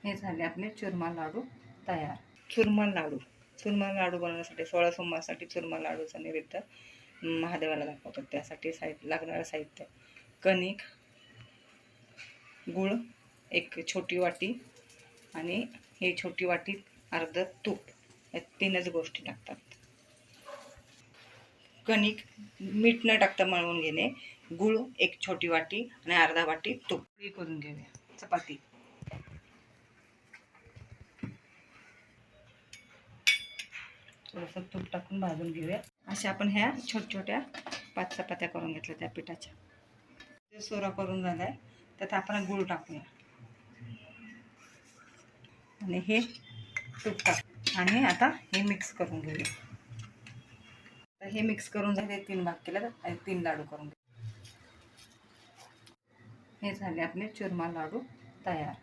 हे झाले आपले चुरमा लाडू तयार. चुरमा लाडू बनवण्यासाठी 16 सोमवारसाठी चुरमा लाडूचा नैवेद्य महादेवाला दाखवतात. त्यासाठी लागणारं साहित्य: कणिक, गूळ, एक छोटी वाटी आणि ही छोटी वाटी अर्ध तूप, या 3च गोष्टी लागतात. कणिक मीठ न टाकता मळवून घेणे, गूळ एक छोटी वाटी आणि अर्धा वाटी तूप करून घेऊया. चपाती थोडंसं तूप टाकून भाजून घेऊया. अशा आपण ह्या छोट्या 5 चपात्या करून घेतल्या त्या पिठाच्या. सोरा करून झालाय, त्यात आपण गूळ टाकूया आणि हे तूप टाक आणि आता हे मिक्स करून घेऊया. हे मिक्स करून झाले 3 भाग केले आणि 3 लाडू करून घेऊ. हे झाले आपले चुरमा लाडू तयार.